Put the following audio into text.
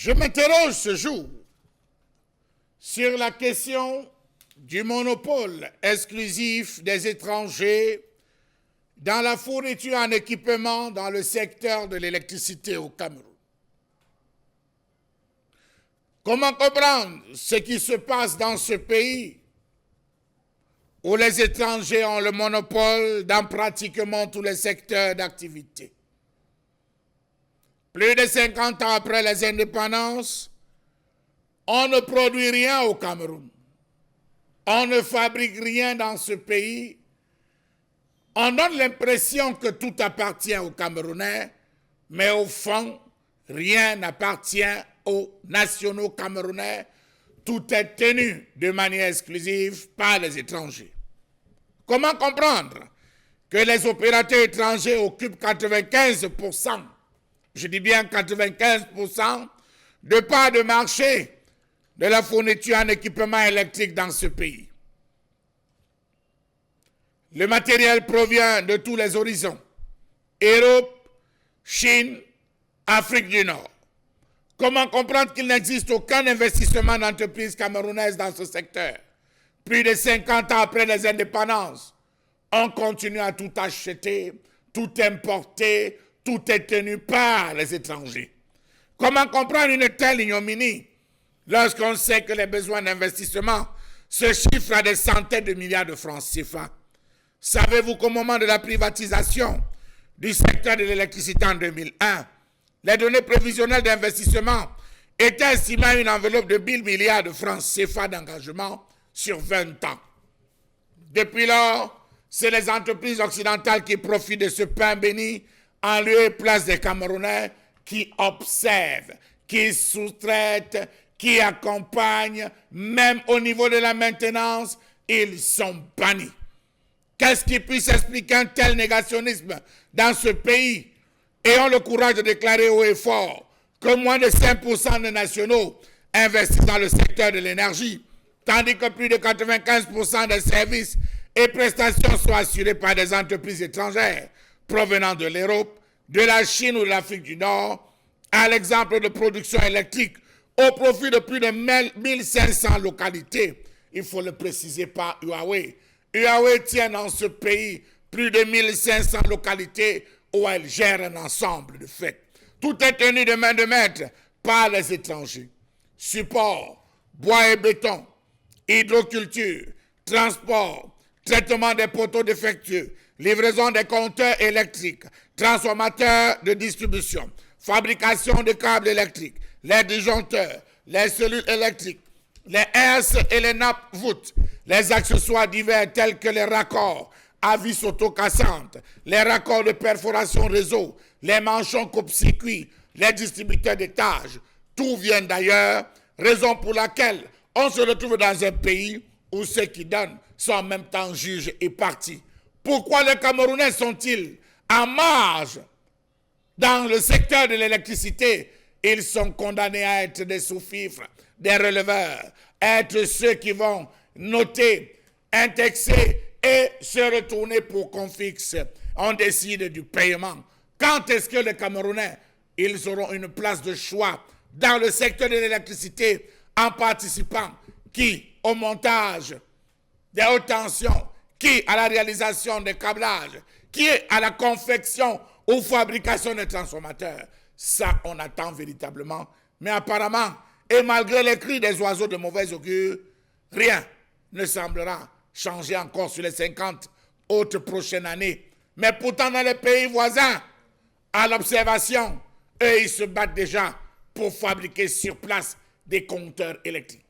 Je m'interroge ce jour sur la question du monopole exclusif des étrangers dans la fourniture en équipement dans le secteur de l'électricité au Cameroun. Comment comprendre ce qui se passe dans ce pays où les étrangers ont le monopole dans pratiquement tous les secteurs d'activité? Plus de 50 ans après les indépendances, on ne produit rien au Cameroun. On ne fabrique rien dans ce pays. On donne l'impression que tout appartient aux Camerounais, mais au fond, rien n'appartient aux nationaux camerounais. Tout est tenu de manière exclusive par les étrangers. Comment comprendre que les opérateurs étrangers occupent 95%, je dis bien 95%, de parts de marché de la fourniture en équipement électrique dans ce pays? Le matériel provient de tous les horizons: Europe, Chine, Afrique du Nord. Comment comprendre qu'il n'existe aucun investissement d'entreprise camerounaise dans ce secteur? Plus de 50 ans après les indépendances, on continue à tout acheter, tout importer, tout est tenu par les étrangers. Comment comprendre une telle ignominie lorsqu'on sait que les besoins d'investissement se chiffrent à des centaines de milliards de francs CFA? Savez-vous qu'au moment de la privatisation du secteur de l'électricité en 2001, les données prévisionnelles d'investissement étaient estimées à une enveloppe de 1000 milliards de francs CFA d'engagement sur 20 ans. Depuis lors, c'est les entreprises occidentales qui profitent de ce pain béni en lieu et place des Camerounais qui observent, qui sous-traitent, qui accompagnent, même au niveau de la maintenance, ils sont bannis. Qu'est-ce qui puisse expliquer un tel négationnisme dans ce pays? Ayons le courage de déclarer haut et fort que moins de 5% des nationaux investissent dans le secteur de l'énergie, tandis que plus de 95% des services et prestations sont assurés par des entreprises étrangères provenant de l'Europe, de la Chine ou de l'Afrique du Nord, à l'exemple de production électrique au profit de plus de 1500 localités. Il faut le préciser par Huawei. Huawei tient dans ce pays plus de 1500 localités où elle gère un ensemble de faits. Tout est tenu de main de maître par les étrangers. Support, bois et béton, hydroculture, transport, traitement des poteaux défectueux, livraison des compteurs électriques, transformateurs de distribution, fabrication de câbles électriques, les disjoncteurs, les cellules électriques, les herses et les nappes voûtes, les accessoires divers tels que les raccords à vis autocassantes, les raccords de perforation réseau, les manchons coupe-circuit, les distributeurs d'étages. Tout vient d'ailleurs, raison pour laquelle on se retrouve dans un pays où ceux qui donnent sont en même temps juges et partis. Pourquoi les Camerounais sont-ils en marge dans le secteur de l'électricité? Ils sont condamnés à être des sous-fifres, des releveurs, être ceux qui vont noter, indexer et se retourner pour qu'on fixe. On décide du paiement. Quand est-ce que les Camerounais, ils auront une place de choix dans le secteur de l'électricité en participant qui au montage des hautes tensions, qui à la réalisation des câblages, qui à la confection ou fabrication des transformateurs? Ça, on attend véritablement. Mais apparemment, et malgré les cris des oiseaux de mauvais augure, rien ne semblera changer encore sur les 50 autres prochaines années. Mais pourtant, dans les pays voisins, à l'observation, eux, ils se battent déjà pour fabriquer sur place des compteurs électriques.